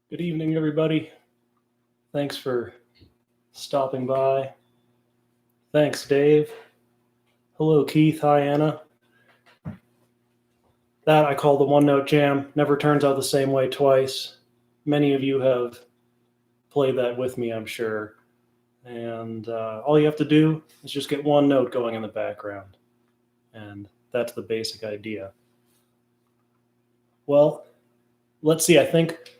Good evening, everybody. Thanks for stopping by. Thanks, Dave. Hello, Keith. Hi, Anna. That I call the one-note jam. Never turns out the same way twice. Many of you have played that with me, I'm sure. And all you have to do is just get one note going in the background. And that's the basic idea. Well, let's see. I think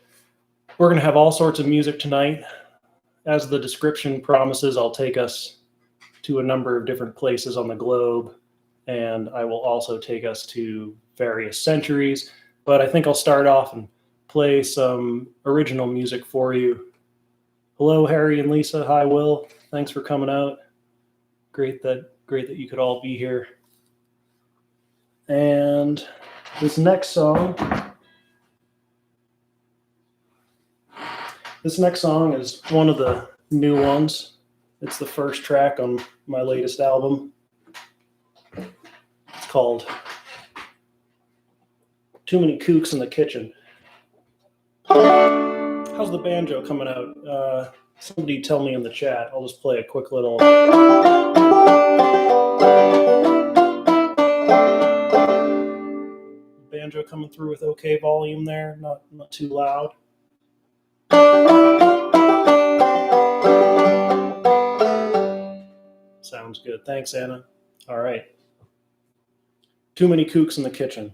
we're going to have all sorts of music tonight. As the description promises, I'll take us to a number of different places on the globe, and I will also take us to various centuries. But I think I'll start off and play some original music for you. Hello, Harry and Lisa. Hi, Will. Thanks for coming out. Great that you could all be here. And this next song is one of the new ones. It's the first track on my latest album. It's called Too Many Kooks in the Kitchen. How's the banjo coming out? Somebody tell me in the chat. I'll just play a quick little... banjo coming through with okay volume there, not too loud. Sounds good. Thanks, Anna. All right. Too many kooks in the kitchen.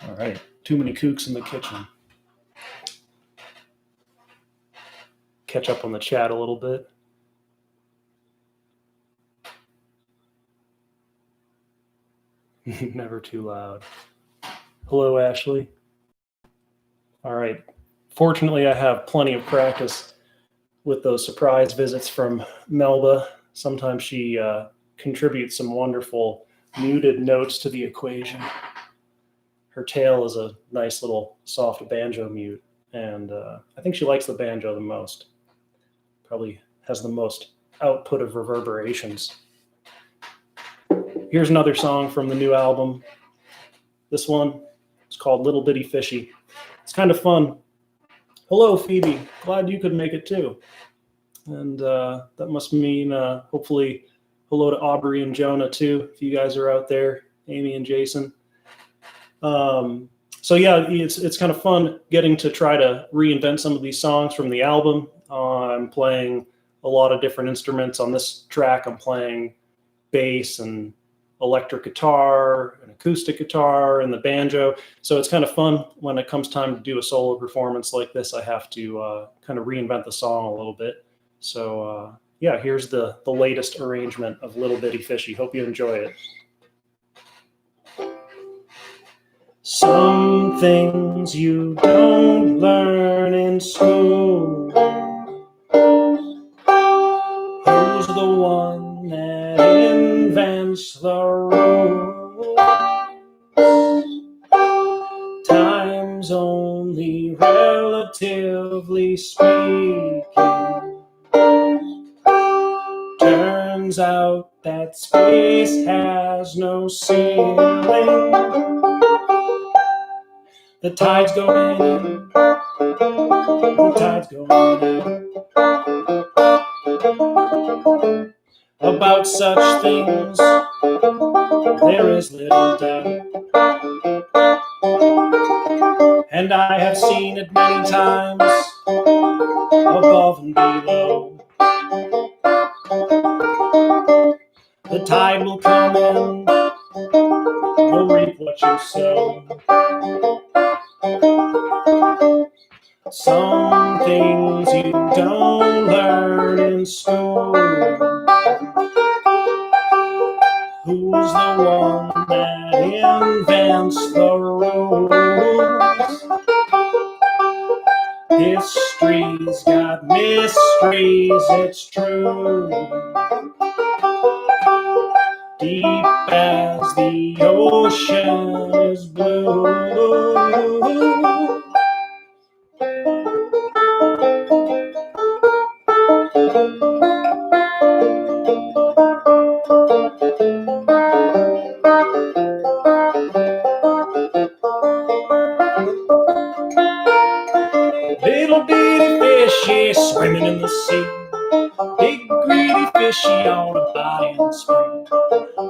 All right, too many kooks in the kitchen. Catch up on the chat a little bit. Never too loud. Hello, Ashley. All right. Fortunately, I have plenty of practice with those surprise visits from Melba. Sometimes she contributes some wonderful muted notes to the equation. Her tail is a nice little soft banjo mute, and I think she likes the banjo the most. Probably has the most output of reverberations. Here's another song from the new album. This one is called Little Bitty Fishy. It's kind of fun. Hello, Phoebe. Glad you could make it too. And that must mean hopefully hello to Aubrey and Jonah too, if you guys are out there, Amy and Jason. So yeah, it's kind of fun getting to try to reinvent some of these songs from the album. I'm playing a lot of different instruments on this track. I'm playing bass and electric guitar, an acoustic guitar, and the banjo. So it's kind of fun when it comes time to do a solo performance like this. I have to kind of reinvent the song a little bit. So yeah, here's the latest arrangement of Little Bitty Fishy. Hope you enjoy it. Some things you don't learn in school. Who's the one that invents the rules? Time's only relatively speaking. Turns out that space has no ceiling. The tide's going in, the tide's going out. About such things, there is little doubt. And I have seen it many times, above and below. tide will come in, you'll reap what you sow. Some things you don't learn in school. Who's the one that invents the rules? History's got mysteries, it's true. Deep as the ocean is blue. Little bitty fishy swimming in the sea. Big greedy fishy on a buying spree.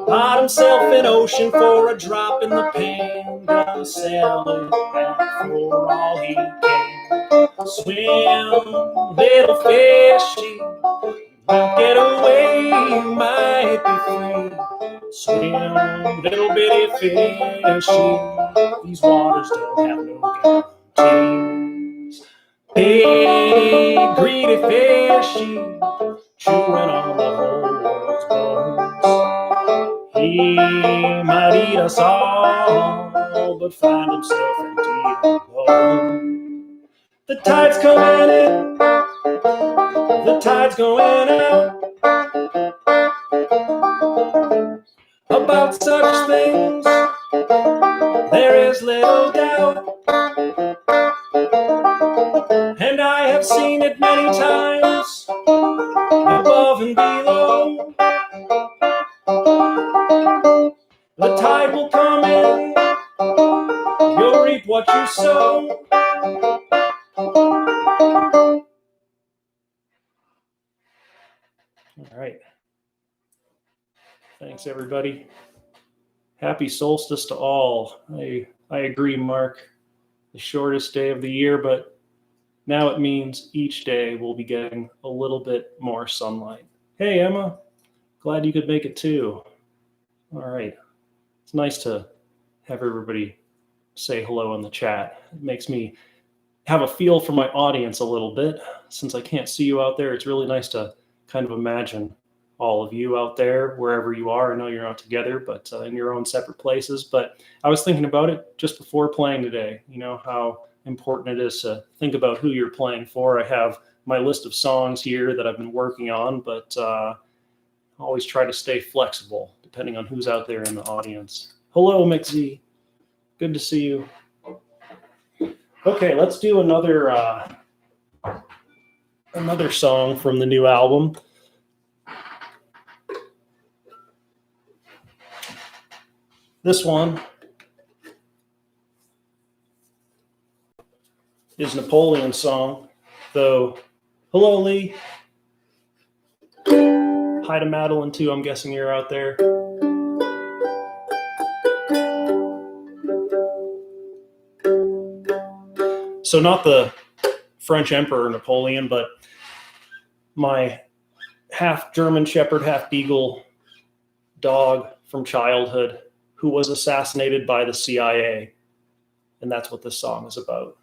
Bought himself an ocean for a drop in the pan. Gonna sell it back for all he can. Swim, little fishy, don't get away, you might be free. Swim, little bitty fishy, these waters don't have no guarantees. Big greedy fishy, chewing on the whole world's bones. He might eat us all, but find himself empty and alone. The tide's coming in, the tide's going out. About such things, there is little doubt. And I have seen it many times, above and below. The tide will come in, you'll reap what you sow. All right. Thanks, everybody. Happy solstice to all. I agree, Mark. The shortest day of the year, but now it means each day we'll be getting a little bit more sunlight. Hey, Emma. Glad you could make it too. All right. It's nice to have everybody say hello in the chat. It makes me have a feel for my audience a little bit. Since I can't see you out there, it's really nice to kind of imagine all of you out there, wherever you are. I know you're not together, but in your own separate places. But I was thinking about it just before playing today, you know, how important it is to think about who you're playing for. I have my list of songs here that I've been working on, but always try to stay flexible depending on who's out there in the audience. Hello, McZ. Good to see you. Okay, let's do another song from the new album. This one is Napoleon's song, though. Hello, Lee. Hi to Madeline, too. I'm guessing you're out there. So not the French Emperor Napoleon, but my half German Shepherd, half Beagle dog from childhood who was assassinated by the CIA. And that's what this song is about.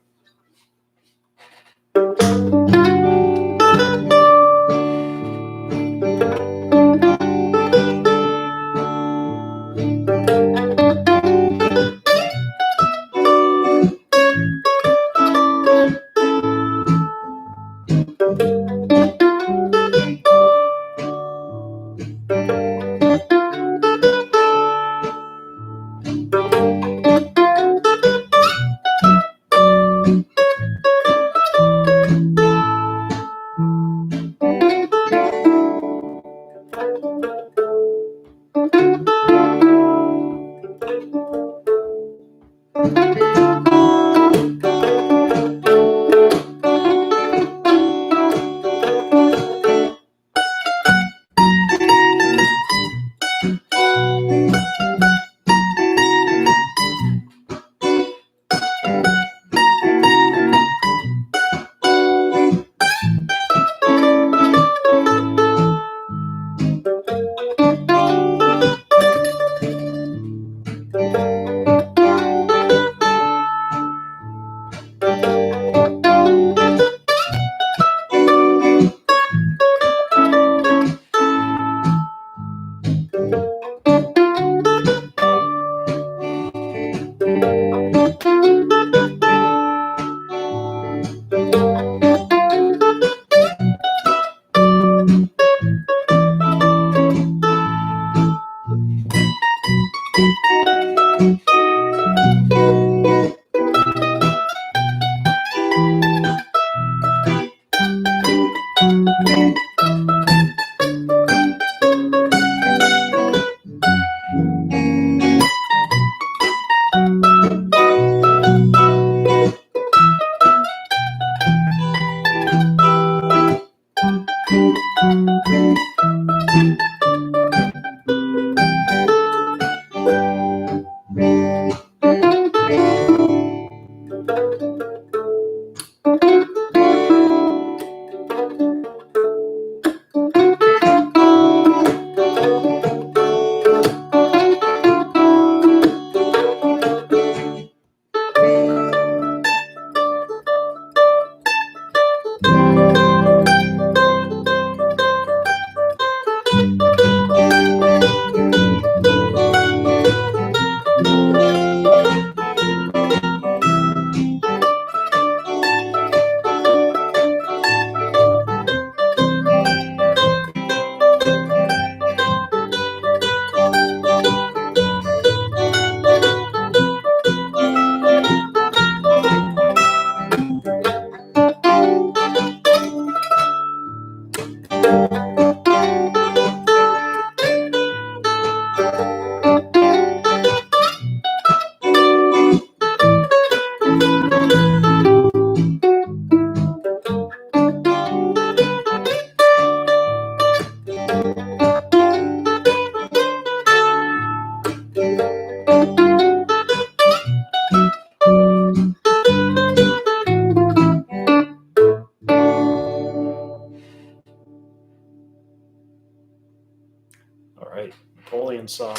All right, Napoleon song.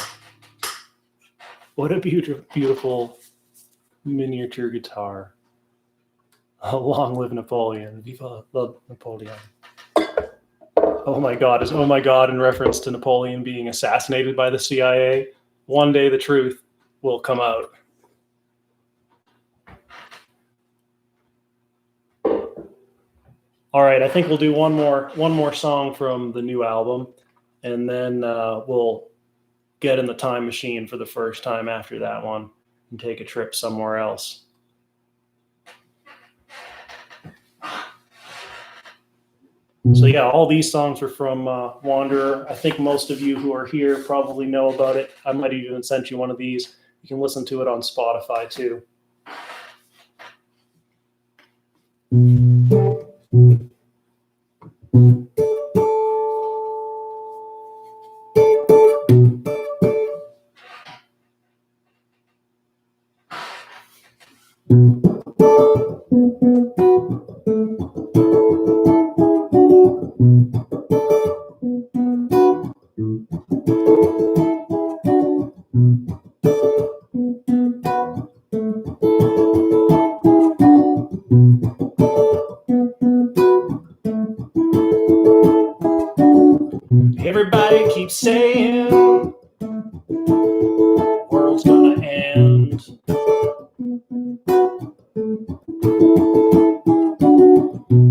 What a beautiful miniature guitar. Long live Napoleon. Viva la Napoleon. Oh my God, is oh my God in reference to Napoleon being assassinated by the CIA? One day the truth will come out. All right, I think we'll do one more song from the new album, and then we'll get in the time machine for the first time after that one and take a trip somewhere else. So yeah, all these songs are from Wanderer. I think most of you who are here probably know about it. I might have even sent you one of these. You can listen to it on Spotify too. Everybody keeps saying world's gonna end.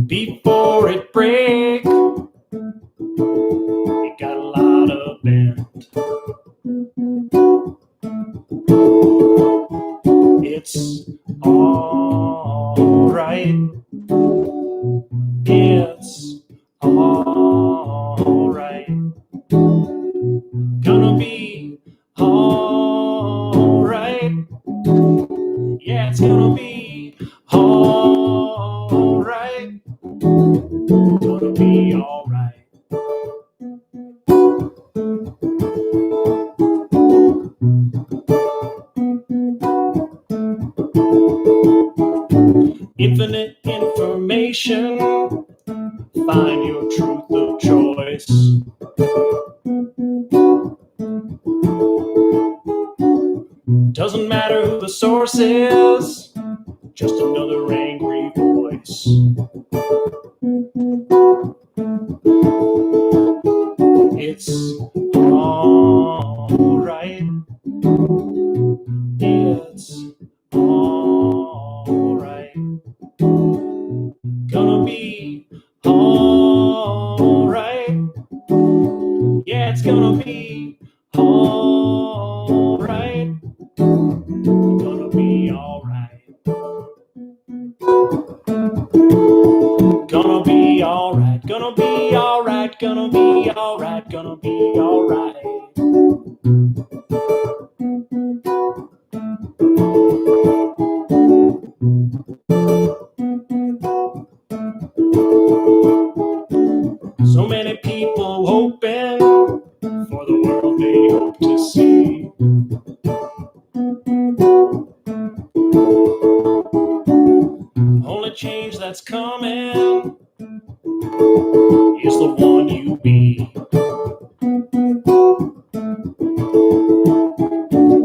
Before it break, it got a lot of bend. It's all right. It's all right. Gonna be all right. Yeah, it's gonna be all right. Gonna be all right. Infinite information. Find your truth of choice. Doesn't matter who the source is, just another angry voice. It's all right. It's all right. Gonna be all right. Yeah, it's gonna be all right. Gonna be all right. Gonna be all right. Gonna be all right. Gonna be all right. Gonna be all right. So many people hoping for the world they hope to see. Only change that's coming is the one you be.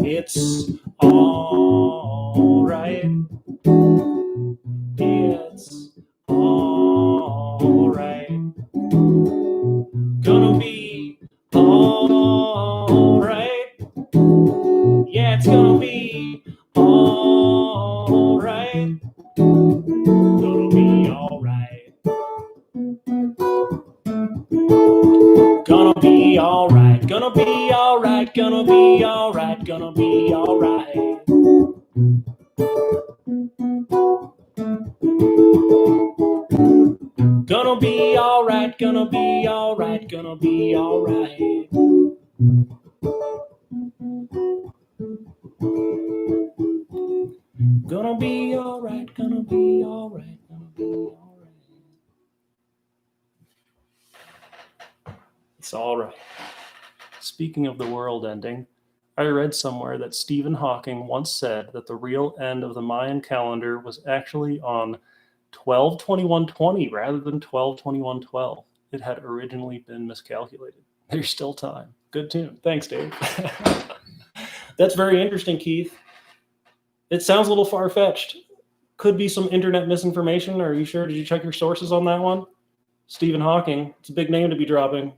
It's all right. It's all right. Gonna be all right. Yeah, it's gonna be all right. Gonna be all right. Gonna be all right. Gonna be all right. Gonna be all right. Gonna be all right. Gonna be all right, gonna be all right, gonna be all right. Gonna be all right, gonna be all right, gonna be all right. It's all right. Speaking of the world ending, I read somewhere that Stephen Hawking once said that the real end of the Mayan calendar was actually on 12/21/20 rather than 12/21/12. It had originally been miscalculated. There's still time. Good tune. Thanks, Dave. That's very interesting, Keith. It sounds a little far-fetched. Could be some internet misinformation. Are you sure? Did you check your sources on that one? Stephen Hawking. It's a big name to be dropping.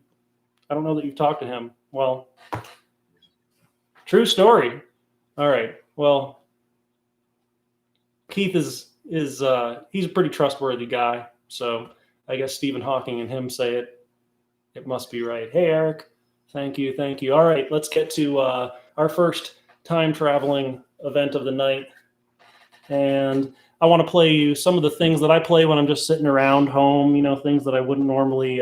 I don't know that you've talked to him. Well, true story. All right. Well, Keith is he's a pretty trustworthy guy. So I guess Stephen Hawking and him say it. It must be right. Hey, Eric. Thank you. Thank you. All right. Let's get to our first time traveling event of the night. And I want to play you some of the things that I play when I'm just sitting around home, things that I wouldn't normally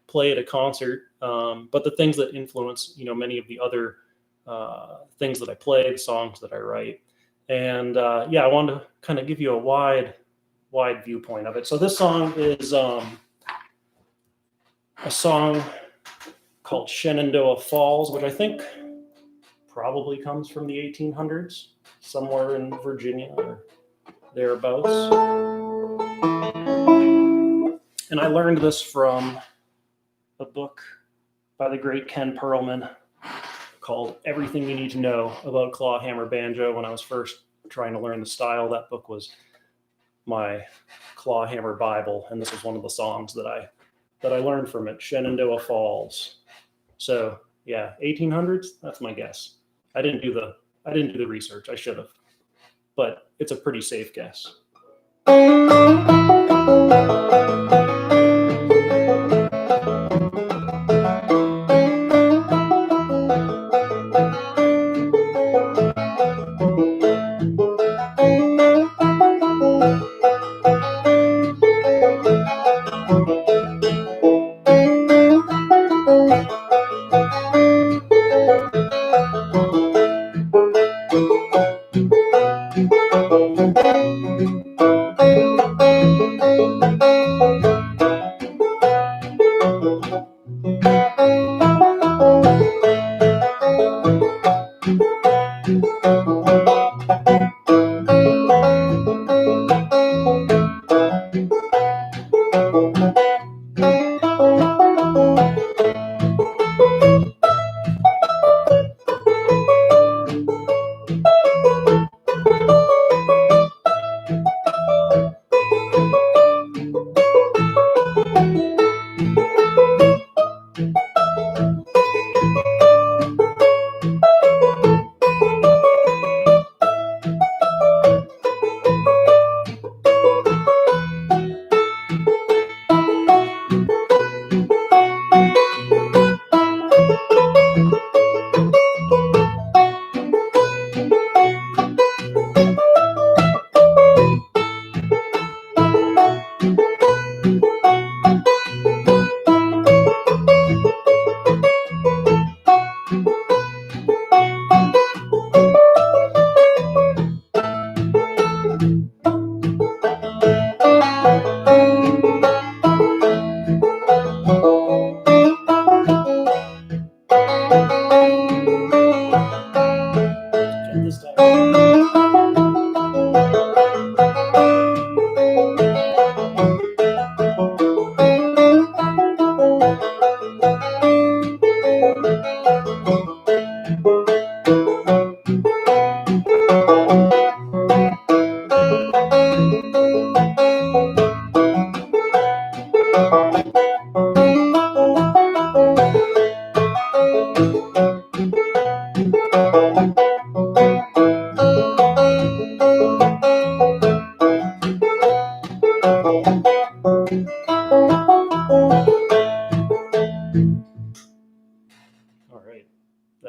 play at a concert. But the things that influence, many of the other things that I play, the songs that I write. And I wanted to kind of give you a wide viewpoint of it. So this song is a song called Shenandoah Falls, which I think probably comes from the 1800s, somewhere in Virginia or thereabouts. And I learned this from a book by the great Ken Perlman called Everything You Need to Know About Clawhammer Banjo. When I was first trying to learn the style, that book was my clawhammer Bible, and this was one of the songs that I learned from it, Shenandoah Falls. So yeah, 1800s, that's my guess. I didn't do the research. I should have, but it's a pretty safe guess.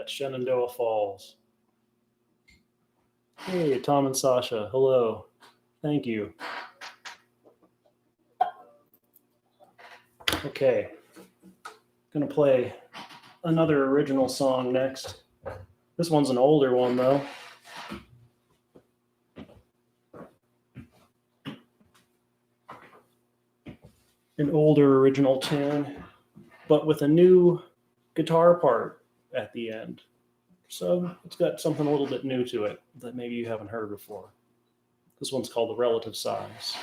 Shenandoah Falls. Hey, Tom and Sasha, hello. Thank you. Okay, gonna play another original song next. This one's an older one though. An older original tune, but with a new guitar part at the end. So it's got something a little bit new to it that maybe you haven't heard before. This one's called The Relative Size.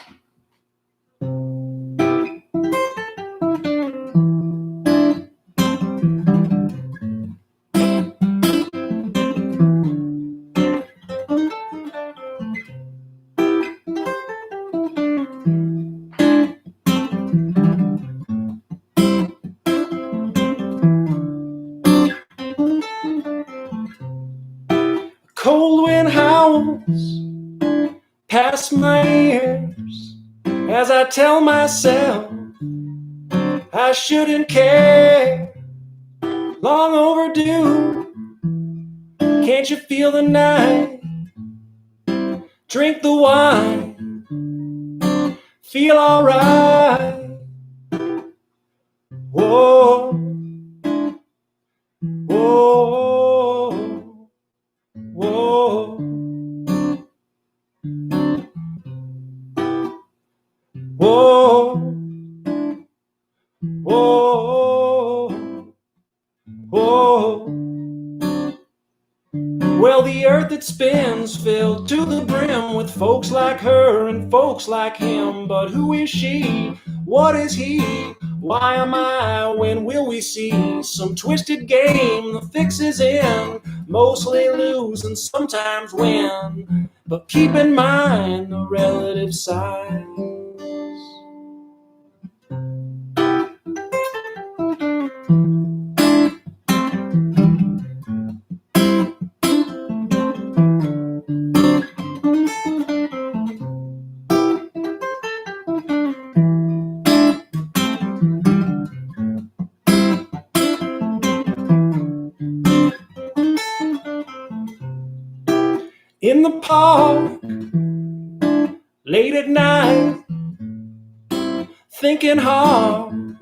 Cold wind howls past my ears as I tell myself I shouldn't care. Long overdue. Can't you feel the night? Drink the wine. Feel alright. Whoa. Whoa. Whoa. Whoa. Whoa. Whoa. Well, the earth it spins filled to the brim with folks like her and folks like him. But who is she? What is he? Why am I? When will we see? Some twisted game, the fix is in. Mostly lose and sometimes win. But keep in mind the relative size. In the park, late at night, thinking hard,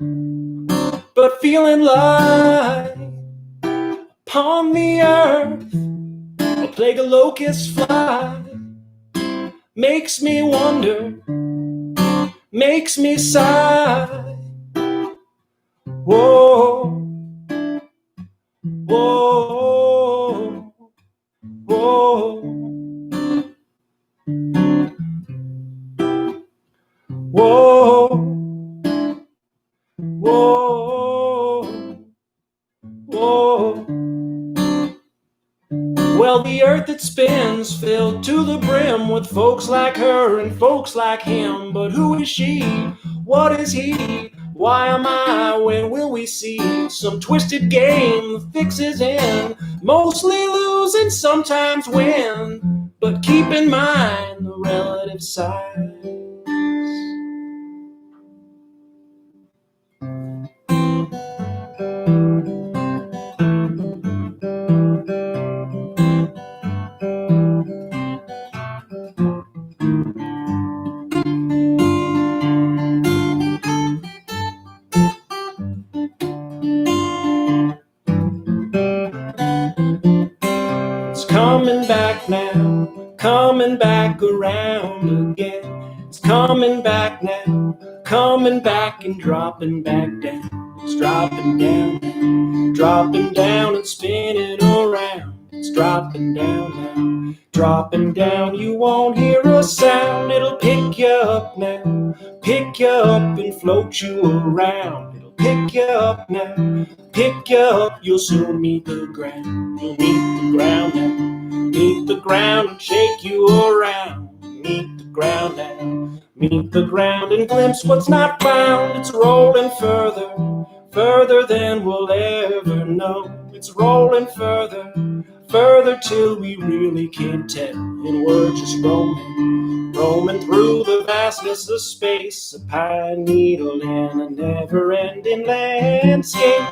but feeling light. Upon the earth, a plague of locusts fly. Makes me wonder, makes me sigh. Whoa, whoa, whoa. Whoa, whoa, whoa. Well, the earth it spins filled to the brim with folks like her and folks like him. But who is she? What is he? Why am I? When will we see? Some twisted game, the fix is in. Mostly lose and sometimes win. But keep in mind the relative size. Coming back now, coming back around again. It's coming back now, coming back and dropping back down. It's dropping down now, dropping down and spinning around. It's dropping down now, dropping down. You won't hear a sound. It'll pick you up now, pick you up and float you around. It'll pick you up now, pick you up. You'll soon meet the ground. You'll meet the ground now. Meet the ground and shake you around. Meet the ground now. Meet the ground and glimpse what's not found. It's rolling further, further than we'll ever know. It's rolling further, further till we really can't tell. And we're just roaming, roaming through the vastness of space. A pine needle in a never-ending landscape.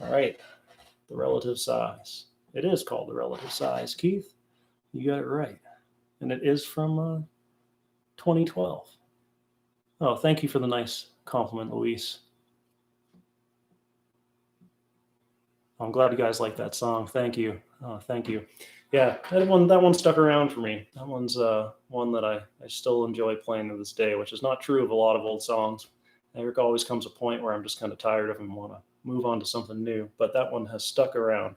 All right, the relative relative size. It is called The Relative Size, Keith. You got it right. And it is from 2012. Oh, thank you for the nice compliment, Luis. I'm glad you guys like that song. Thank you. Thank you. Yeah, that one stuck around for me. That one's one that I still enjoy playing to this day, which is not true of a lot of old songs. There always comes a point where I'm just kind of tired of them and want to move on to something new. But that one has stuck around.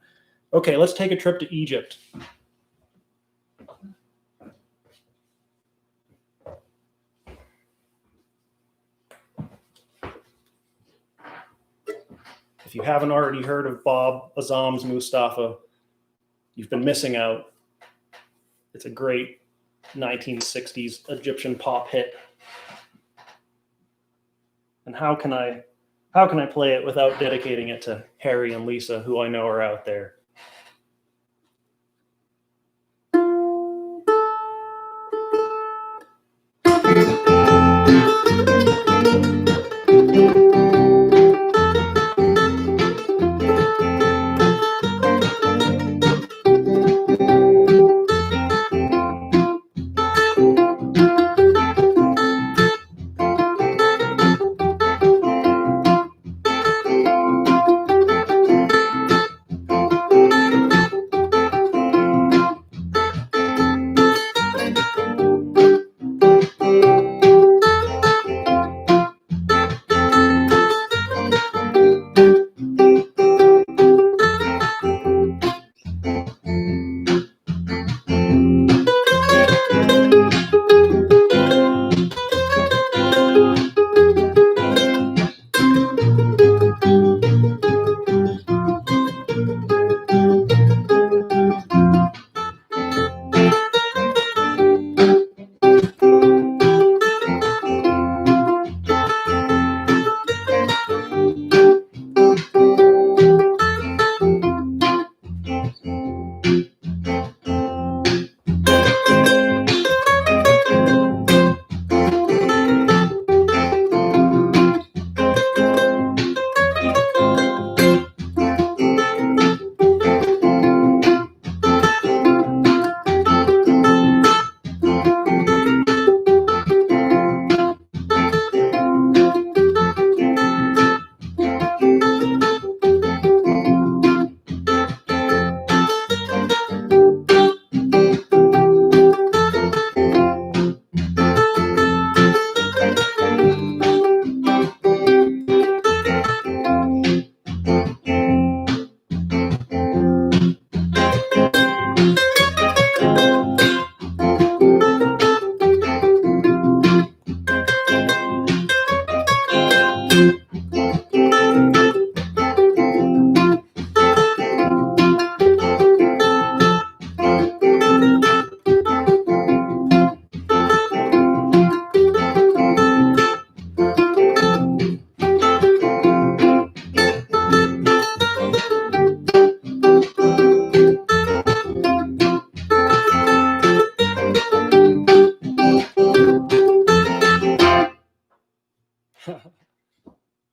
Okay, let's take a trip to Egypt. If you haven't already heard of Bob Azam's Mustafa, you've been missing out. It's a great 1960s Egyptian pop hit. And how can I play it without dedicating it to Harry and Lisa, who I know are out there?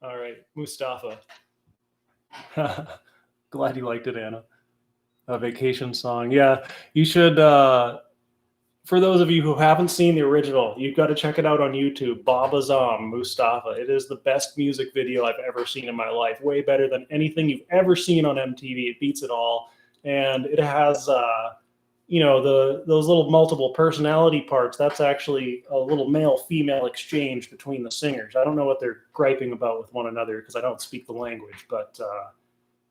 All right, Mustafa. Glad you liked it, Anna. A vacation song. Yeah, you should. For those of you who haven't seen the original, you've got to check it out on YouTube. Bob Azam, Mustafa. It is the best music video I've ever seen in my life. Way better than anything you've ever seen on MTV. It beats it all, and it has. Those little multiple personality parts, that's actually a little male-female exchange between the singers. I don't know what they're griping about with one another because I don't speak the language, but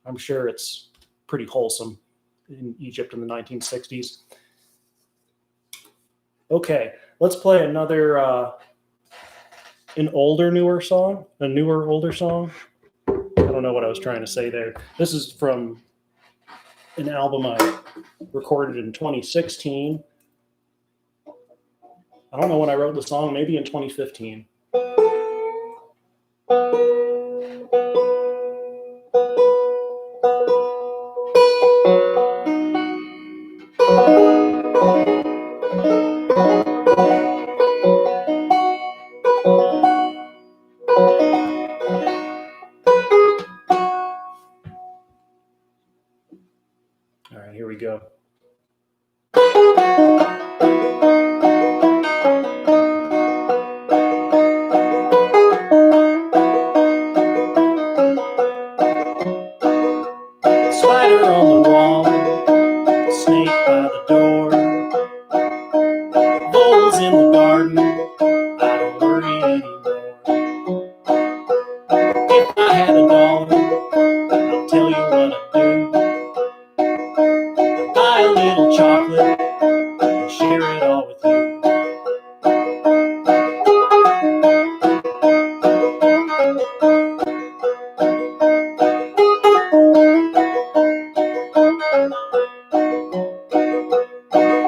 I'm sure it's pretty wholesome in Egypt in the 1960s. Okay, let's play another, an older song. I don't know what I was trying to say there. This is from an album I recorded in 2016. I don't know when I wrote the song, maybe in 2015. All right, here we go. Spider on the wall, snake by the door, voles in the garden, I don't worry anymore. If I had a daughter, I'll tell you what I'd do. I'd buy a little chocolate and share it all with you.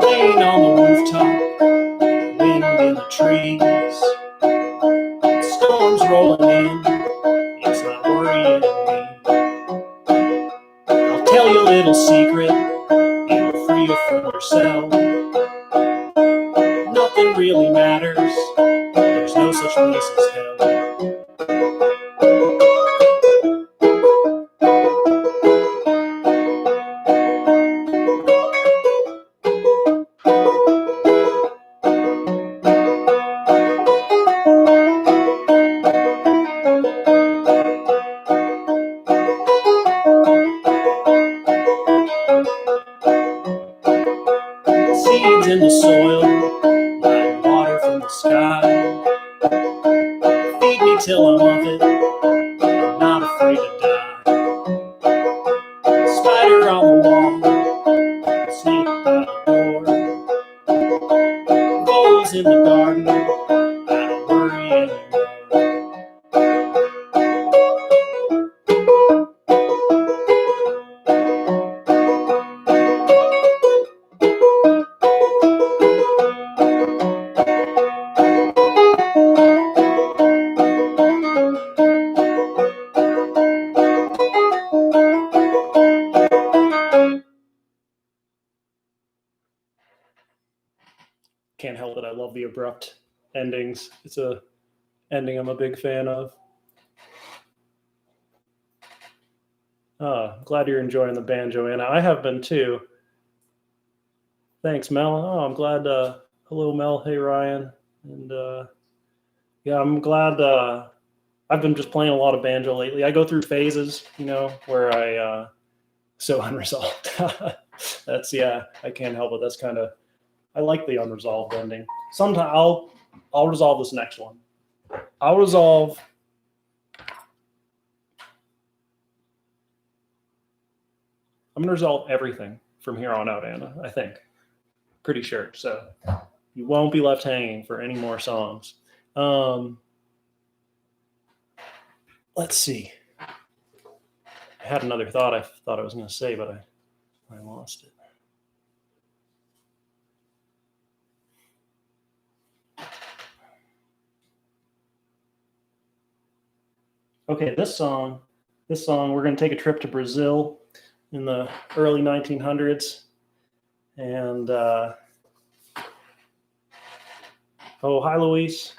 Laying on the rooftop, wind in the trees, storms rolling in, it's not worrying me. I'll tell you a little secret, it'll free you from yourself. Nothing really matters, there's no such place as hell. Seeds in the soil, like water from the sky. Feed me till I'm of it, I'm not afraid to die. Spider on the wall, snake by the door, voles in the garden, I don't worry anymore. Can't help it, I love the abrupt endings. It's a ending I'm a big fan of. Glad you're enjoying the band, Joanna. I have been too. Thanks, Mel. Oh, I'm glad. Hello, Mel. Hey, Ryan. And yeah, I'm glad. I've been just playing a lot of banjo lately. I go through phases, you know, where I so unresolved. That's I can't help it. That's kind of, I like the unresolved ending. Sometime I'll resolve this next one. I'll resolve. I'm gonna resolve everything from here on out, Anna. I think. Pretty sure. So you won't be left hanging for any more songs. Let's see. I had another thought I thought I was going to say, but I lost it. Okay, this song, we're going to take a trip to Brazil in the early 1900s. And, oh, hi, Luis.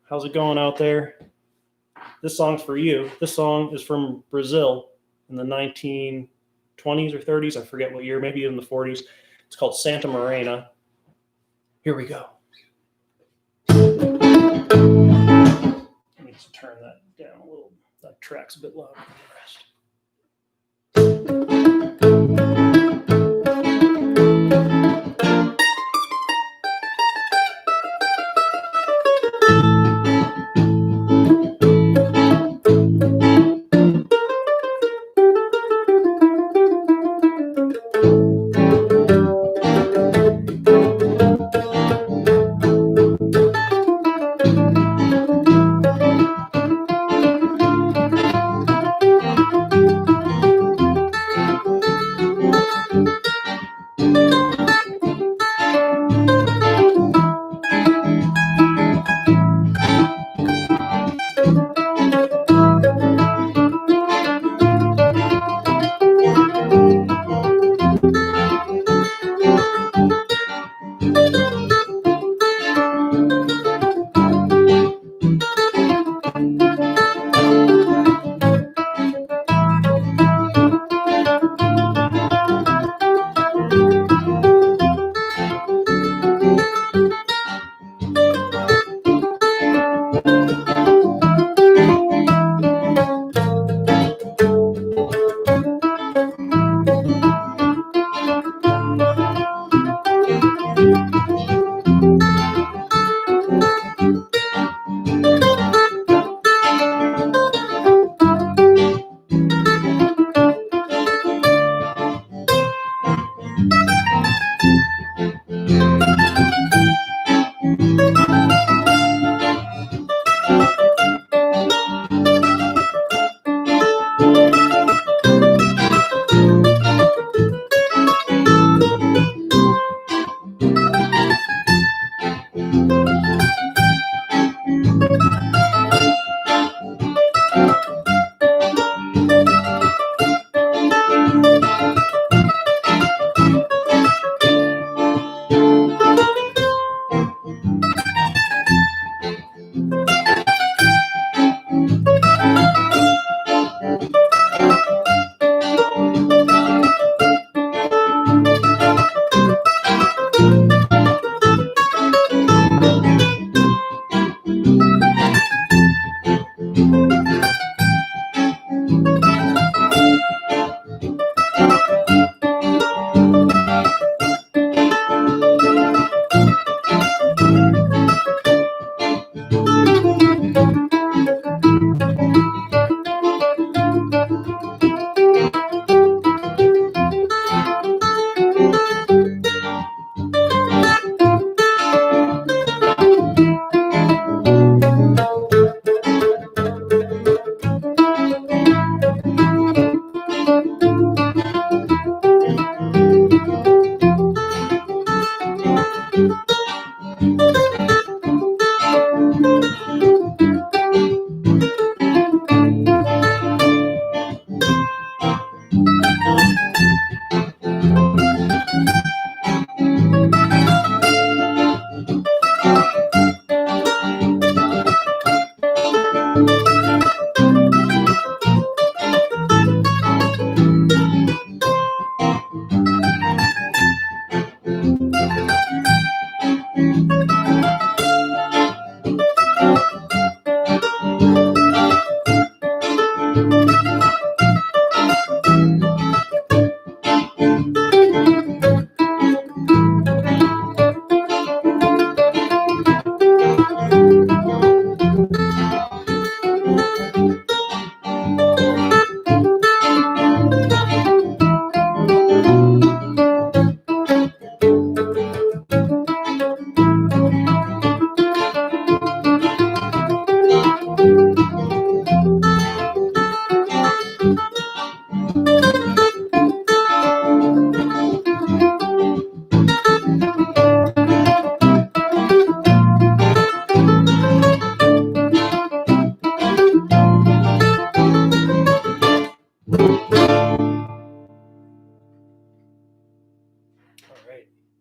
How's it going out there? This song's for you. This song is from Brazil in the 1920s or 30s. I forget what year, maybe in the 40s. It's called Santa Morena. Here we go. Let me just turn that down a little. That track's a bit louder than the rest.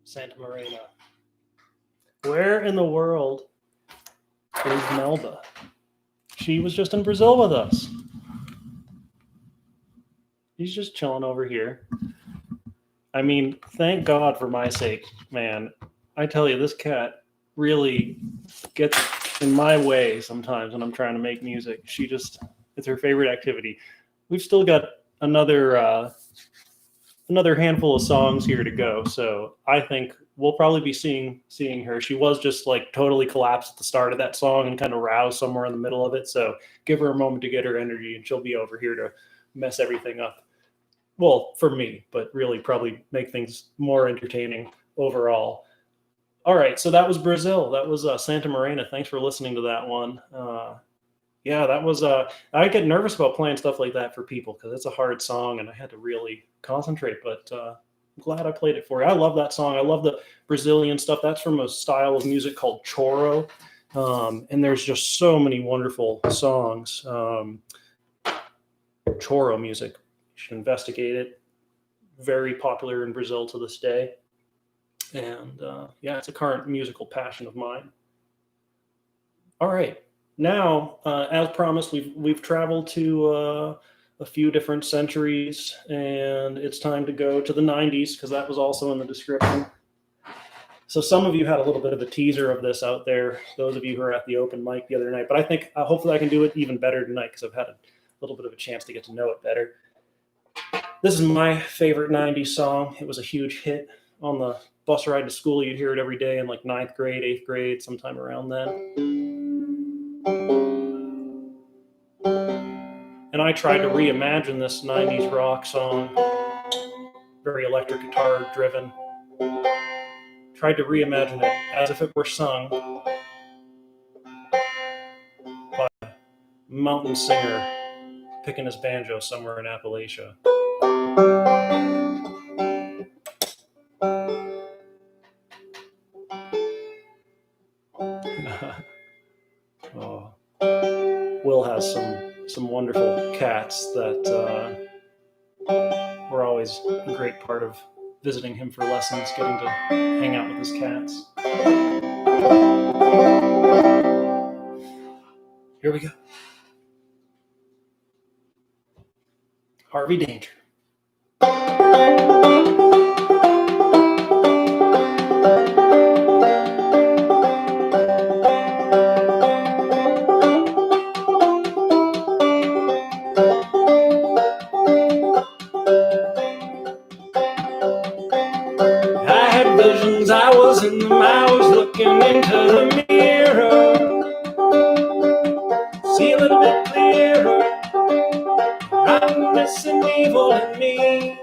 Santa Marina. Where in the world is Melba? She was just in Brazil with us. She's just chilling over here. I mean, thank God for my sake, man. I tell you, this cat really gets in my way sometimes when I'm trying to make music. It's her favorite activity. We've still got another handful of songs here to go. So I think we'll probably be seeing her. She was just like totally collapsed at the start of that song and kind of roused somewhere in the middle of it. So give her a moment to get her energy and she'll be over here to mess everything up. Well, for me, but really probably make things more entertaining overall. All right, so that was Brazil. That was Santa Marina. Thanks for listening to that one. Yeah, that was. I get nervous about playing stuff like that for people because it's a hard song, and I had to really concentrate. But I'm glad I played it for you. I love that song. I love the Brazilian stuff. That's from a style of music called choro, and there's just so many wonderful songs. Choro music. You should investigate it. Very popular in Brazil to this day. And yeah, it's a current musical passion of mine. All right, now, as promised, we've traveled to a few different centuries, and it's time to go to the 90s because that was also in the description. So some of you had a little bit of a teaser of this out there, those of you who were at the open mic the other night, but I think hopefully I can do it even better tonight because I've had a little bit of a chance to get to know it better. This is my favorite 90s song. It was a huge hit on the bus ride to school. You'd hear it every day in like 9th grade, 8th grade, sometime around then. And I tried to reimagine this 90s rock song, very electric guitar driven. Tried to reimagine it as if it were sung by a mountain singer picking his banjo somewhere in Appalachia. Oh. Will has some wonderful cats that were always a great part of visiting him for lessons, getting to hang out with his cats. Here we go. Harvey Danger. I was in them, I was looking into the mirror, see a little bit clearer, I'm missing evil in me.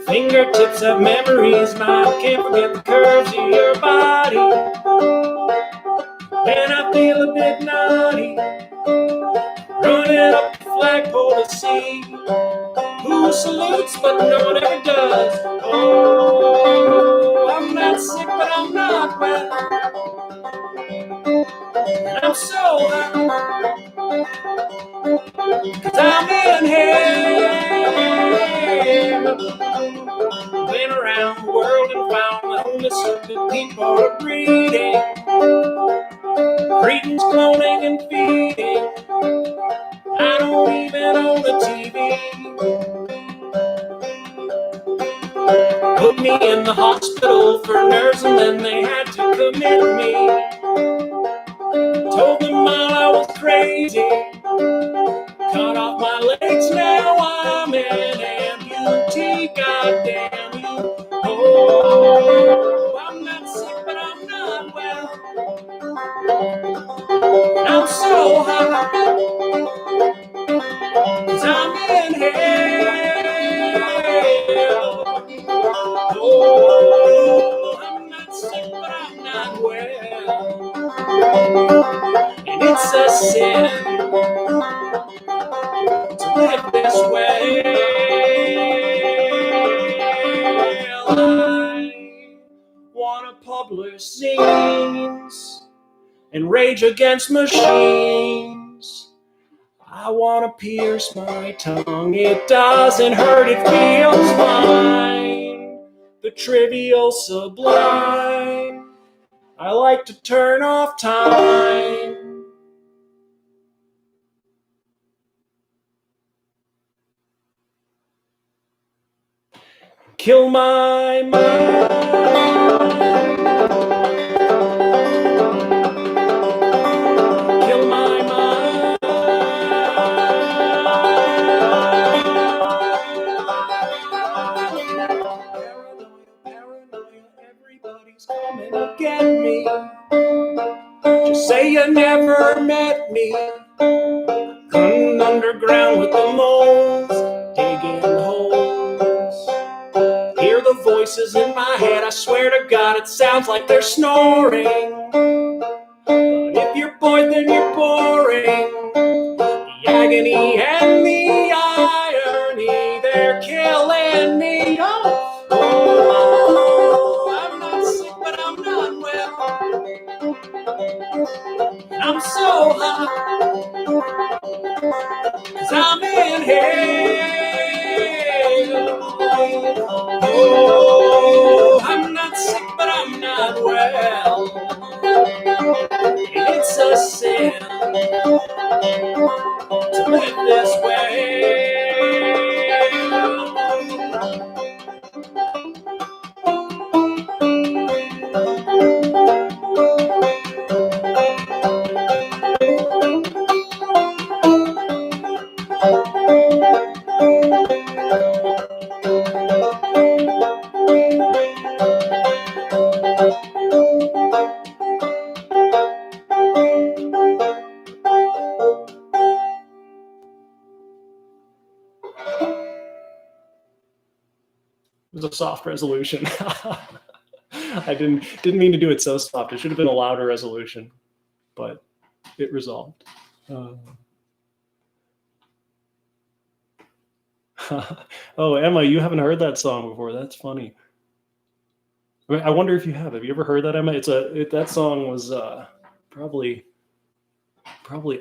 Fingertips have memories, mouth can't forget the curves of your body. When I feel a bit naughty, running up the flagpole to see who salutes, but no one ever does. Oh, I'm not sick, but I'm not well. And I'm so high, 'cause I'm in hell. Went around the world and found that only certain people are breeding. Greetings, cloning, and feeding. I don't even own a TV. Put me in the hospital for nerves and then they had to commit me. Told them all I was crazy. Cut off my legs, now I'm an amputee. Goddamn you. Oh, I'm not sick, but I'm not well. I'm so high, 'cause I'm in hell. Oh, I'm not sick, but I'm not well. And it's a sin to live this way. I wanna publish zines and rage against machines. I wanna pierce my tongue, it doesn't hurt, it feels fine. the trivial sublime. I like to turn off time. Kill my mind. Kill my mind. Paranoia, everybody's coming to get me. Just say you never met me. Coming underground with the moles, digging holes. Hear the voices in my head, I swear to God it sounds like they're snoring. But if you're bored, then you're boring. The agony and the irony, they're killing me. Oh, oh, I'm not sick, but I'm not well. I'm so hot, 'cause I'm in hell. Oh, I'm not sick, but I'm not well. It's a sin to live this way. It was a soft resolution. I didn't mean to do it so soft. It should have been a louder resolution, but it resolved. Oh, Emma, you haven't heard that song before. That's funny. I wonder if you have. Have you ever heard that, Emma? That song was probably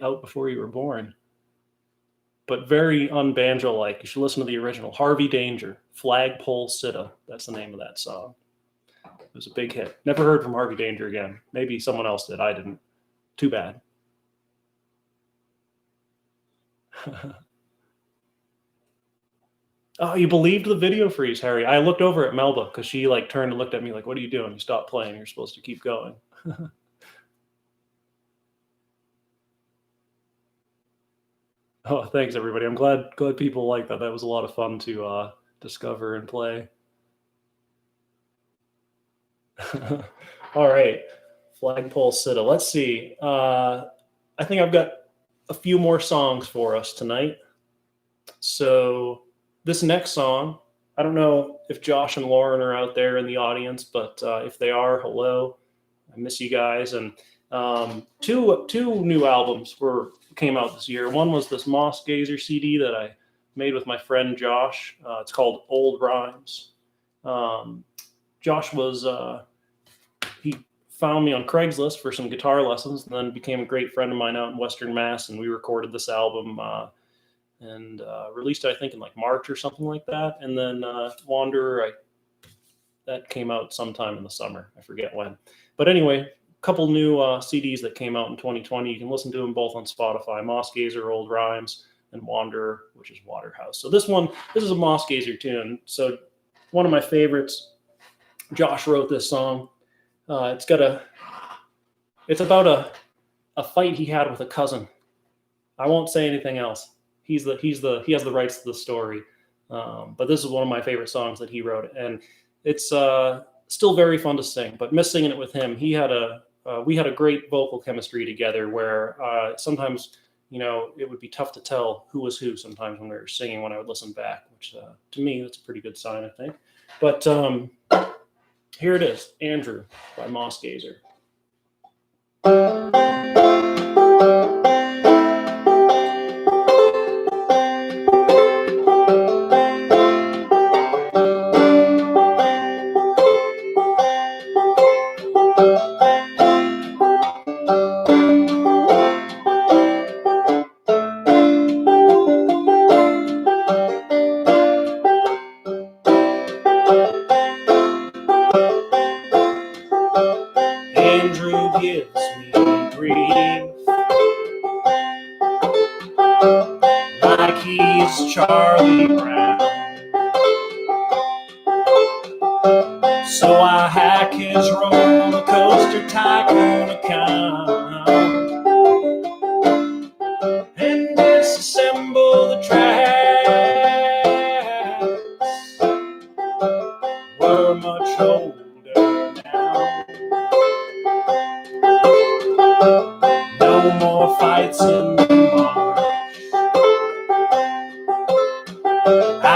out before you were born, but very unbanjo-like. You should listen to the original. Harvey Danger, Flagpole Sitta. That's the name of that song. It was a big hit. Never heard from Harvey Danger again. Maybe someone else did. I didn't. Too bad. Oh, you believed the video freeze, Harry. I looked over at Melba because she turned and looked at me like, what are you doing? You stopped playing. You're supposed to keep going. Oh, thanks, everybody. I'm glad people like that. That was a lot of fun to discover and play. All right. Flagpole Sitta. Let's see. I think I've got a few more songs for us tonight. So this next song, I don't know if Josh and Lauren are out there in the audience, but if they are, hello. I miss you guys. And two new albums came out this year. One was this Moss Gazer CD that I made with my friend Josh. It's called Old Rhymes. Josh was he found me on Craigslist for some guitar lessons, and then became a great friend of mine out in Western Mass, and we recorded this album and released it, I think, in March or something like that. And then Wanderer, that came out sometime in the summer. I forget when. But anyway, a couple new CDs that came out in 2020. You can listen to them both on Spotify. Moss Gazer, Old Rhymes, and Wanderer, which is Waterhouse. So this is a Moss Gazer tune. So one of my favorites. Josh wrote this song. It's about a fight he had with a cousin. I won't say anything else. He has the rights to the story. But this is one of my favorite songs that he wrote, and it's still very fun to sing. But miss singing it with him. We had a great vocal chemistry together, where sometimes it would be tough to tell who was who sometimes when we were singing, when I would listen back, which to me that's a pretty good sign, I think. But here it is, Andrew by Moss Gazer.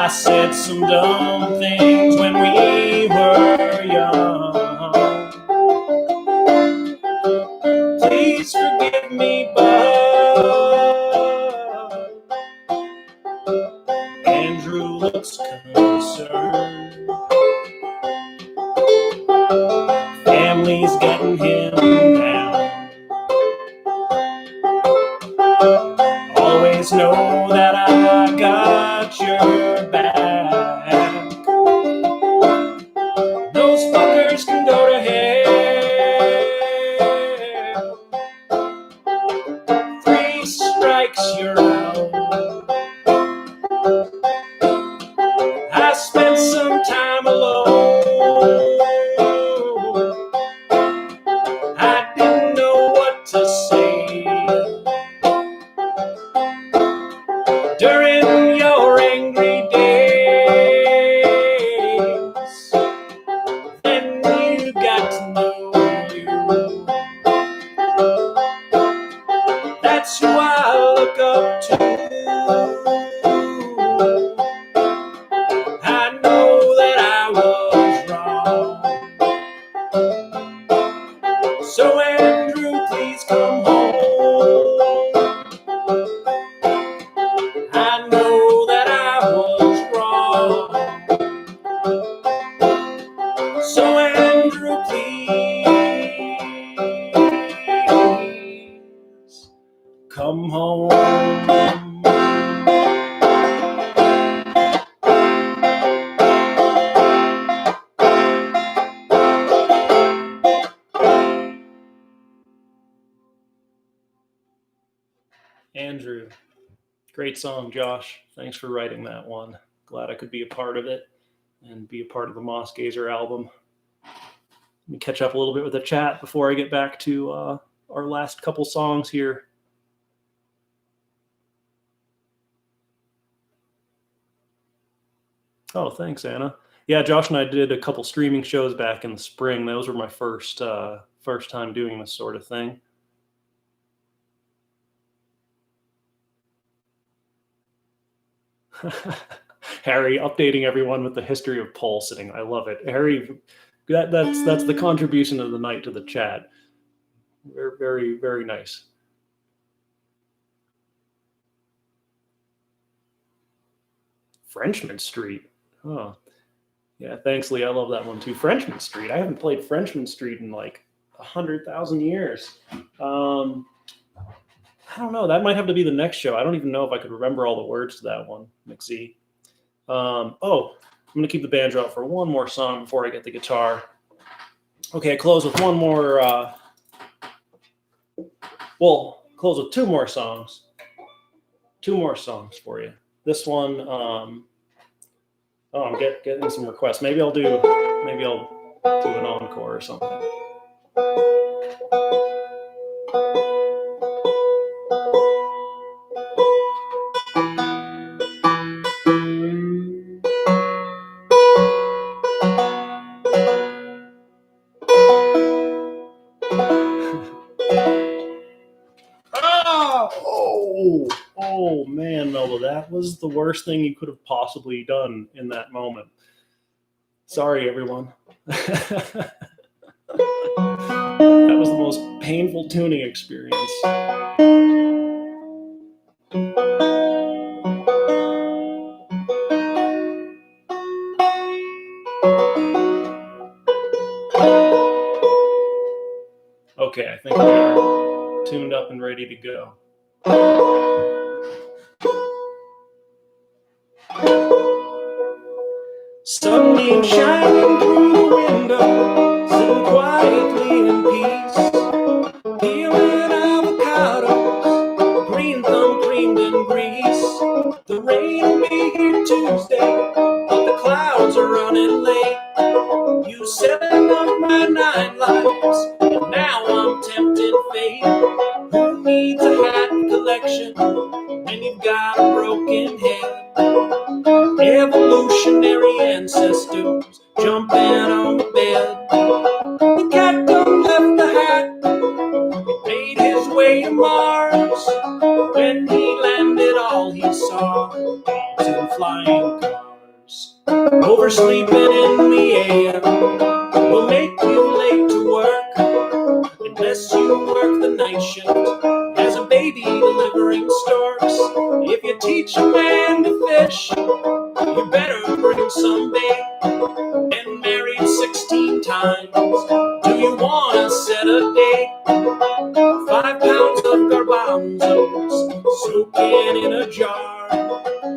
I said some dumb things when we were young. Please forgive me, but Andrew looks concerned. Family's getting him down. Always know that I got your back. Those fuckers can go to hell. 3 strikes, you're out. I spent some time alone. I didn't know what to say during your angry days. Then you got to know you. That's who I look up to. I know that I was wrong. So Andrew, please come home. I know that I was wrong. So Andrew, please come home. Andrew, great song, Josh. Thanks for writing that one. Glad I could be a part of it and be a part of the Moss Gazer album. Let me catch up a little bit with the chat before I get back to our last couple songs here. Oh, thanks, Anna. Yeah, Josh and I did a couple streaming shows back in the spring. Those were my first time doing this sort of thing. Harry updating everyone with the history of pole sitting. I love it. Harry, that's the contribution of the night to the chat. Very, very, very nice. Frenchman Street. Oh, yeah. Thanks, Lee. I love that one too. Frenchman Street. I haven't played Frenchman Street in like 100,000 years. I don't know. That might have to be the next show. I don't even know if I could remember all the words to that one, McZ. I'm going to keep the banjo out for one more song before I get the guitar. Okay, close with one more. We'll close with 2 more songs. 2 more songs for you. This one, I'm getting some requests. Maybe I'll do an encore or something. Oh man, Melba, that was the worst thing you could have possibly done in that moment. Sorry, everyone. That was the most painful tuning experience. Okay, I think we're tuned up and ready to go. Sunbeam shining through the window, sitting quietly in peace, peeling avocados, green thumb creamed in grease. The rain will be here Tuesday, but the clouds are running late. You 7 of my 9 lives, and now I'm tempting fate. Who needs a hat collection when you've got a broken head? Evolutionary ancestors jumping on the bed. The cat done left the hat. He made his way to Mars. When he landed, all he saw was in flying cars. Oversleeping in the AM will make you late to work, unless you work the night shift as a baby delivering storks. If you teach a man to fish, you better bring some bait. Been married 16 times, do you want to set a date? 5 pounds of garbanzos soaking in a jar.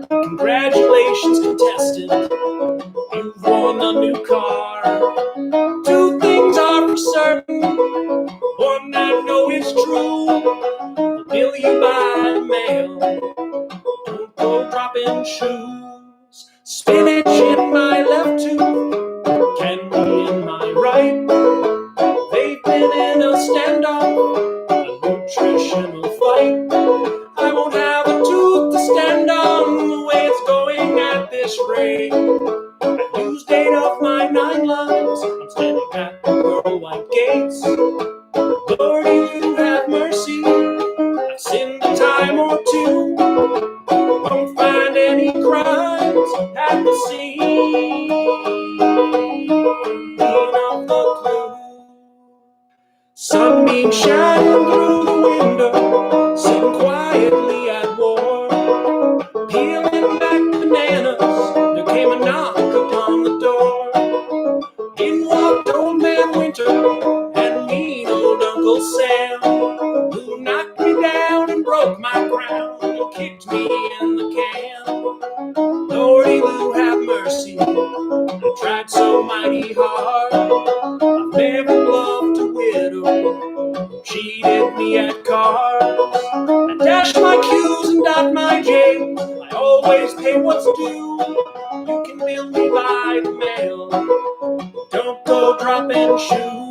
Congratulations, contestant, you've won a new car. 2 things are for certain, one I know is true: the bill you buy mail, don't go dropping shoes. Spinach in my left tooth, candy in my right. They've been in a standoff, a nutritional fight. I won't have a tooth to stand on the way it's going at this rate. I've used 8 of my 9 lives, I'm standing at the pearl white gates. Lordy, you have mercy, I've sinned a time or two. Won't find any crimes at the scene of the clue. Sunbeam shining through the window, sitting quietly at war, peeling back bananas. There came a knock upon the door. In walked old man Winter and mean old Uncle Sam, who knocked me down and broke my crown and kicked me in the can. Lordy, Lou, have mercy, I tried so mighty hard. I've never loved a widow who cheated me at cards. I dash my Q's and dot my J's, I always pay what's due. You can bill me by the mail, don't go dropping shoes.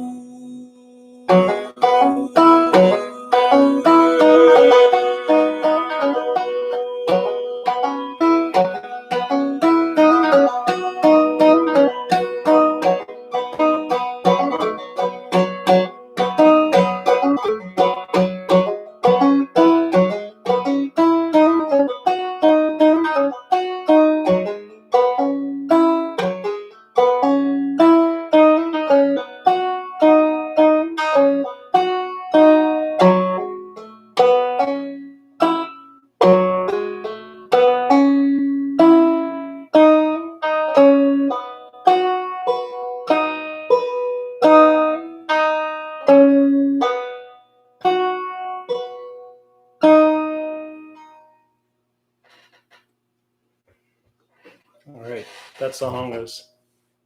All right, that song is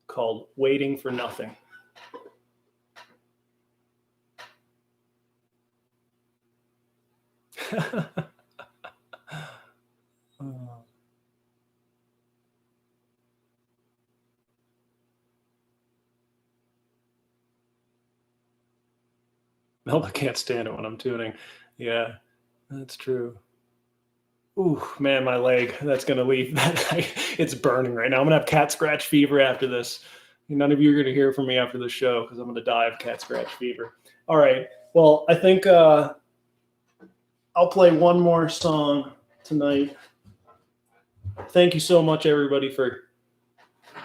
called Waiting for Nothing. Nope, I can't stand it when I'm tuning. Yeah, that's true. Ooh, man, my leg, that's going to leave. It's burning right now. I'm going to have cat scratch fever after this. None of you are going to hear from me after the show because I'm going to die of cat scratch fever. All right. Well, I think I'll play one more song tonight. Thank you so much, everybody, for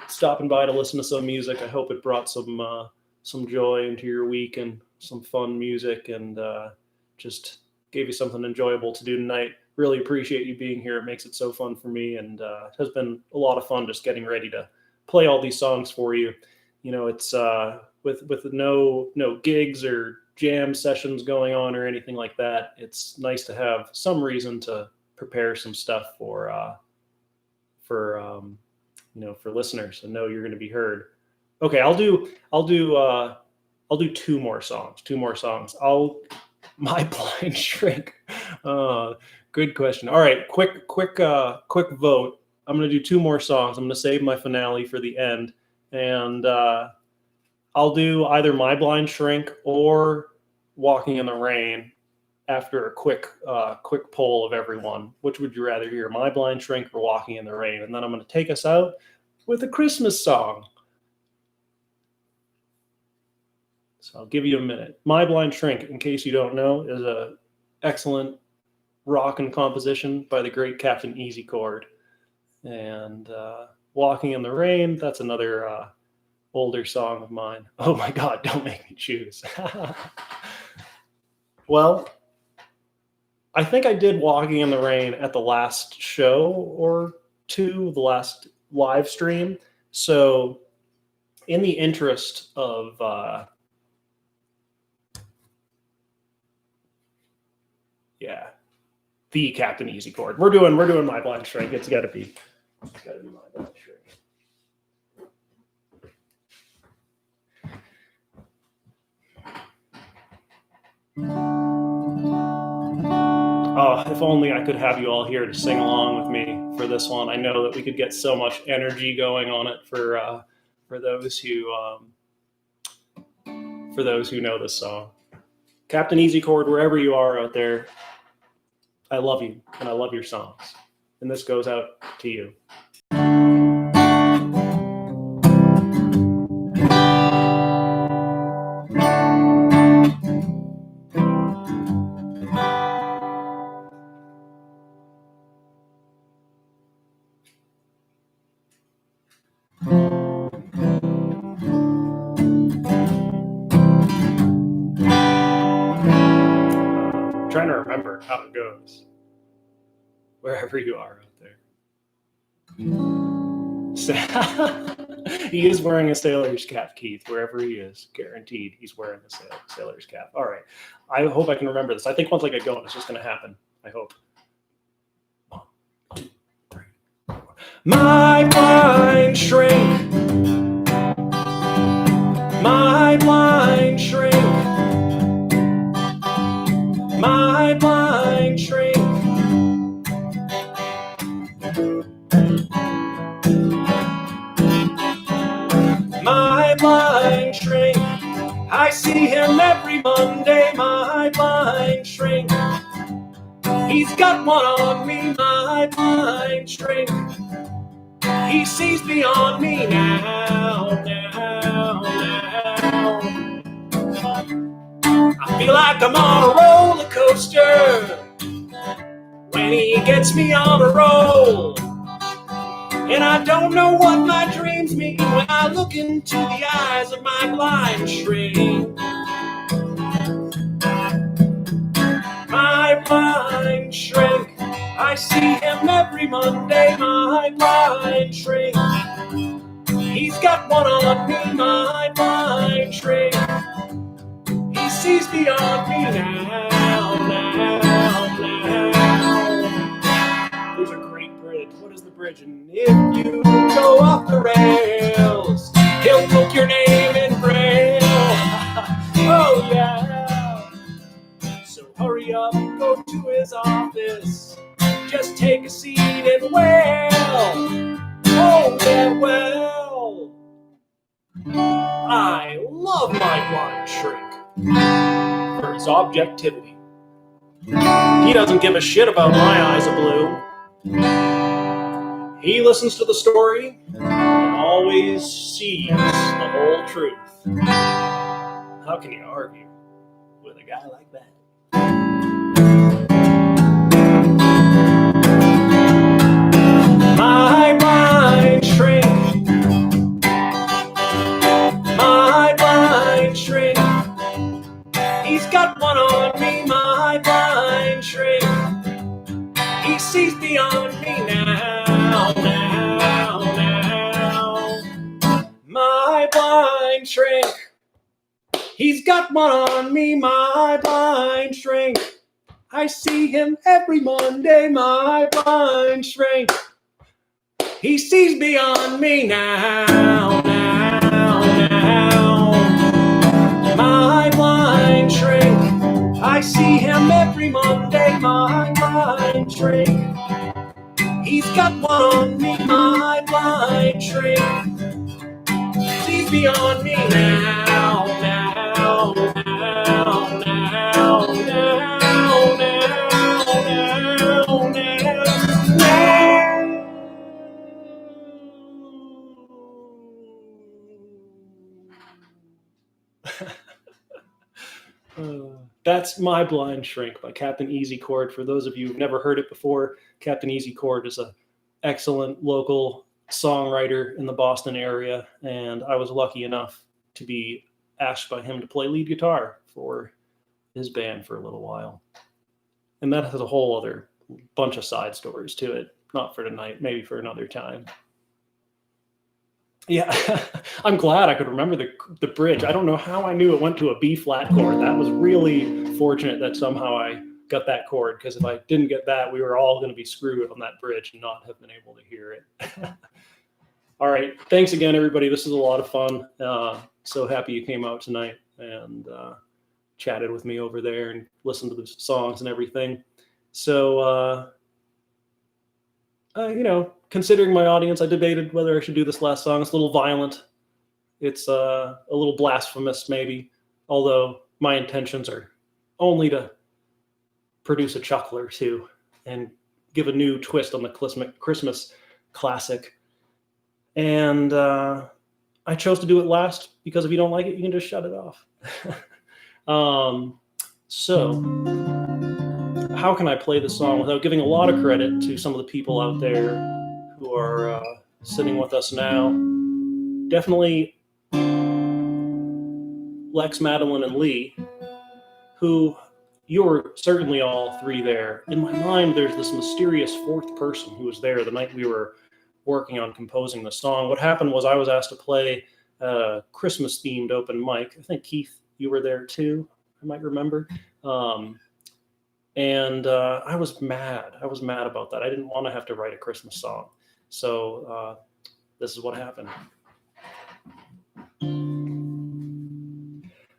stopping by to listen to some music. I hope it brought some joy into your week and some fun music, and just gave you something enjoyable to do tonight. Really appreciate you being here. It makes it so fun for me, and it has been a lot of fun just getting ready to play all these songs for you. It's with no gigs or jam sessions going on or anything like that. It's nice to have some reason to prepare some stuff for listeners and know you're going to be heard. Okay, I'll do 2 more songs. My Blind Shrink. Good question. All right, quick vote. I'm going to do 2 more songs. I'm going to save my finale for the end, and I'll do either My Blind Shrink or Walking in the Rain after a quick poll of everyone. Which would you rather hear, My Blind Shrink or Walking in the Rain? And then I'm going to take us out with a Christmas song. So I'll give you a minute. My Blind Shrink, in case you don't know, is an excellent rock and composition by the great Captain Easy Chord. And Walking in the Rain, that's another older song of mine. Oh my God, don't make me choose. Well, I think I did Walking in the Rain at the last show or two, the last live stream. So in the interest of the Captain Easy chord, we're doing My Blind Shrink. It's gotta be My Blind Shrink. Oh, if only I could have you all here to sing along with me for this one. I know that we could get so much energy going on it for those who know this song. Captain Easy chord, wherever you are out there, I love you and I love your songs. And this goes out to you. Trying to remember how it goes, wherever you are out there. He is wearing a sailor's cap, Keith, wherever he is. Guaranteed he's wearing a sailor's cap. All right. I hope I can remember this. I think once I get going, it's just going to happen. I hope. 1, 2, 3, 4. My blind shrink. My blind shrink. My blind shrink. My blind shrink. I see him every Monday, my blind shrink. He's got one on me, my blind shrink. He sees beyond me now. I feel like I'm on a roller coaster when he gets me on a roll. And I don't know what my dreams mean when I look into the eyes of my blind shrink. My blind shrink. I see him every Monday, my blind shrink. He's got one on me, my blind shrink. He sees beyond me now. There's a great bridge. What is the bridge? And if you go off the rails, he'll book your name in braille. Oh yeah. So hurry up, go to his office. Just take a seat and oh yeah, well. I love my blind shrink for his objectivity. He doesn't give a shit about my eyes of blue. He listens to the story and always sees the whole truth. How can you argue with a guy like that? My blind shrink. My blind shrink. He's got one on me, my blind shrink. He sees beyond me now. My blind shrink. He's got one on me, my blind shrink. I see him every Monday, my blind shrink. He sees beyond me now. My blind shrink. I see him every Monday, my blind shrink. He's got one on me, my blind shrink. Sees beyond me now. That's My Blind Shrink by Captain Easy Chord. For those of you who've never heard it before, Captain Easy Chord is an excellent local songwriter in the Boston area, and I was lucky enough to be asked by him to play lead guitar for his band for a little while. And that has a whole other bunch of side stories to it. Not for tonight, maybe for another time. Yeah, I'm glad I could remember the bridge. I don't know how I knew it went to a B flat chord. That was really fortunate that somehow I got that chord, because if I didn't get that, we were all going to be screwed on that bridge and not have been able to hear it. All right. Thanks again, everybody. This is a lot of fun. So happy you came out tonight and chatted with me over there and listened to the songs and everything. So, considering my audience, I debated whether I should do this last song. It's a little violent. It's a little blasphemous, maybe, although my intentions are only to produce a chuckle or two and give a new twist on the Christmas classic. And I chose to do it last because if you don't like it, you can just shut it off. So how can I play the song without giving a lot of credit to some of the people out there who are sitting with us now? Definitely Lex, Madeline, and Lee, who you were certainly all three there. In my mind, there's this mysterious fourth person who was there the night we were working on composing the song. What happened was I was asked to play a Christmas-themed open mic. I think, Keith, you were there too, I might remember. And I was mad. I was mad about that. I didn't want to have to write a Christmas song. So this is what happened.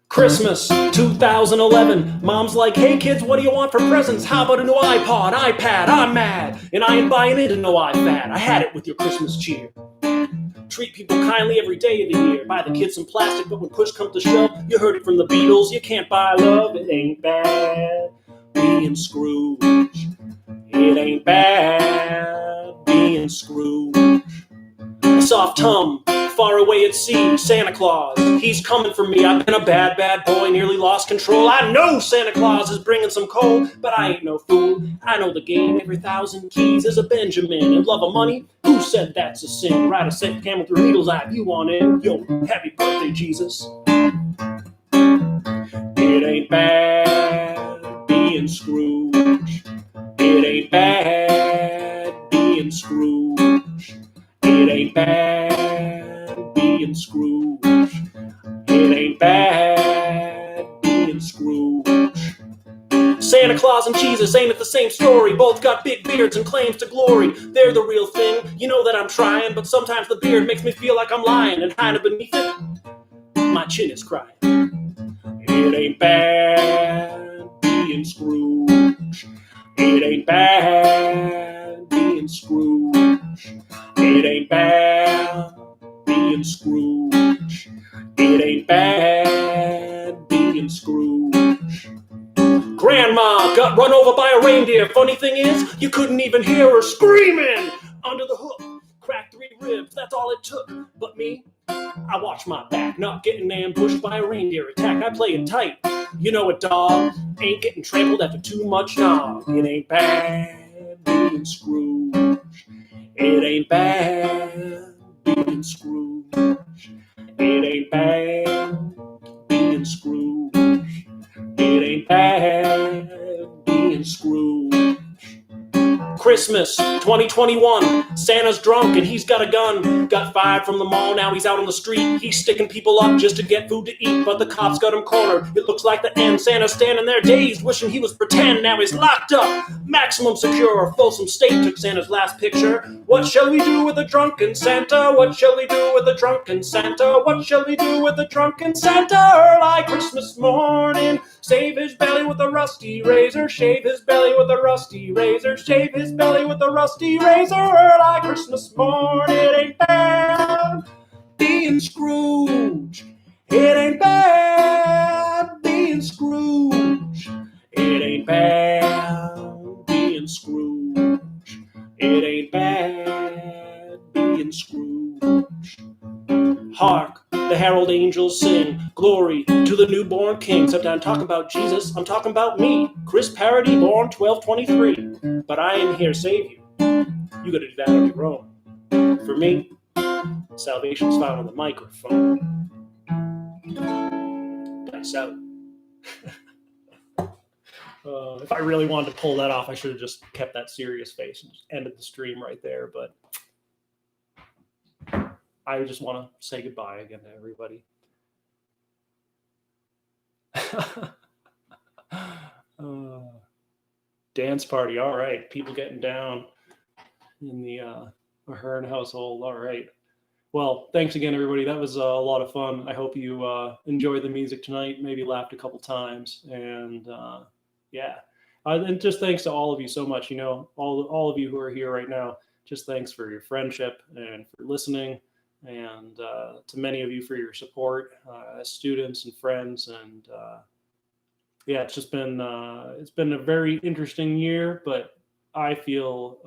Christmas 2011. Mom's like, hey kids, what do you want for presents? How about a new iPod, iPad? I'm mad. And I ain't buying into no iPad. I had it with your Christmas cheer. Treat people kindly every day of the year. Buy the kids some plastic, but when push comes to shove, you heard it from the Beatles. You can't buy love. It ain't bad being Scrooge. It ain't bad being Scrooge. A soft hum, far away at sea, Santa Claus, he's coming for me. I've been a bad, bad boy, nearly lost control. I know Santa Claus is bringing some coal, but I ain't no fool. I know the game, every 1,000 keys is a Benjamin. And love of money, who said that's a sin? Ride a sick camel through needle's eye, you want in? Yo, happy birthday, Jesus. It ain't bad being Scrooge. It ain't bad being Scrooge. It ain't bad being Scrooge. It ain't bad being Scrooge. Santa Claus and Jesus, ain't it the same story? Both got big beards and claims to glory. They're the real thing, you know that I'm trying, but sometimes the beard makes me feel like I'm lying, and hiding beneath it, my chin is crying. It ain't bad being Scrooge. It ain't bad being Scrooge. It ain't bad being Scrooge. It ain't bad being Scrooge. Grandma got run over by a reindeer. Funny thing is, you couldn't even hear her screaming. Under the hook, cracked 3 ribs, that's all it took. But me, I watch my back, not getting ambushed by a reindeer attack. I play it tight. You know a dog ain't getting trampled after too much nog. It ain't bad being Scrooge. It ain't bad being Scrooge. It ain't bad being Scrooge. It ain't bad being Scrooge. Christmas 2021, Santa's drunk and he's got a gun. Got fired from the mall, now he's out on the street. He's sticking people up just to get food to eat, but the cops got him cornered. It looks like the end. Santa's standing there dazed, wishing he was pretend. Now he's locked up, maximum secure. Folsom State took Santa's last picture. What shall we do with a drunken Santa? What shall we do with a drunken Santa? What shall we do with a drunken Santa? Early Christmas morning, save his belly with a rusty razor. Shave his belly with a rusty razor. Shave his belly with a rusty razor. Early Christmas morning, it ain't bad being Scrooge. It ain't bad being Scrooge. It ain't bad being Scrooge. It ain't bad being Scrooge. Hark, the herald angels sing, glory to the newborn king. Except I'm talking about Jesus, I'm talking about me, Chris Parody, born 1223. But I ain't here to save you. You gotta do that on your own. For me, salvation is found on the microphone. Dice out. If I really wanted to pull that off, I should have just kept that serious face and just ended the stream right there. But I just want to say goodbye again to everybody. Dance party. All right. People getting down in the Ahern household. All right. Well, thanks again, everybody. That was a lot of fun. I hope you enjoyed the music tonight, maybe laughed a couple times. And yeah. And just thanks to all of you so much. You know, all of you who are here right now, just thanks for your friendship and for listening. And to many of you for your support as students and friends. And yeah, it's just been a very interesting year, but I feel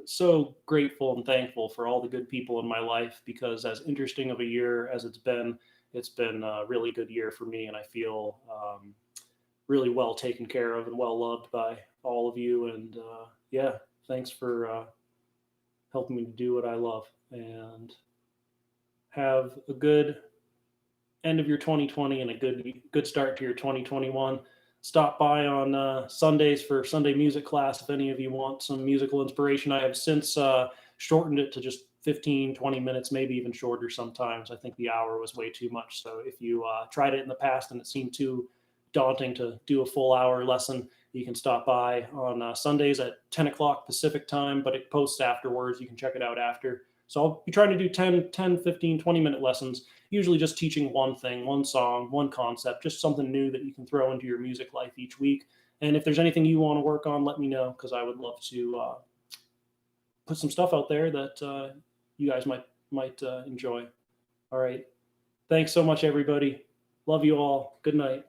so grateful and thankful for all the good people in my life, because as interesting of a year as it's been a really good year for me, and I feel really well taken care of and well loved by all of you. And yeah, thanks for helping me to do what I love, and have a good end of your 2020 and a good start to your 2021. Stop by on Sundays for Sunday music class if any of you want some musical inspiration. I have since shortened it to just 15, 20 minutes, maybe even shorter sometimes. I think the hour was way too much. So if you tried it in the past and it seemed too daunting to do a full hour lesson, you can stop by on Sundays at 10 o'clock Pacific time, but it posts afterwards. You can check it out after. So I'll be trying to do 10, 15, 20-minute lessons, usually just teaching one thing, one song, one concept, just something new that you can throw into your music life each week. And if there's anything you want to work on, let me know, because I would love to put some stuff out there that you guys might enjoy. All right. Thanks so much, everybody. Love you all. Good night.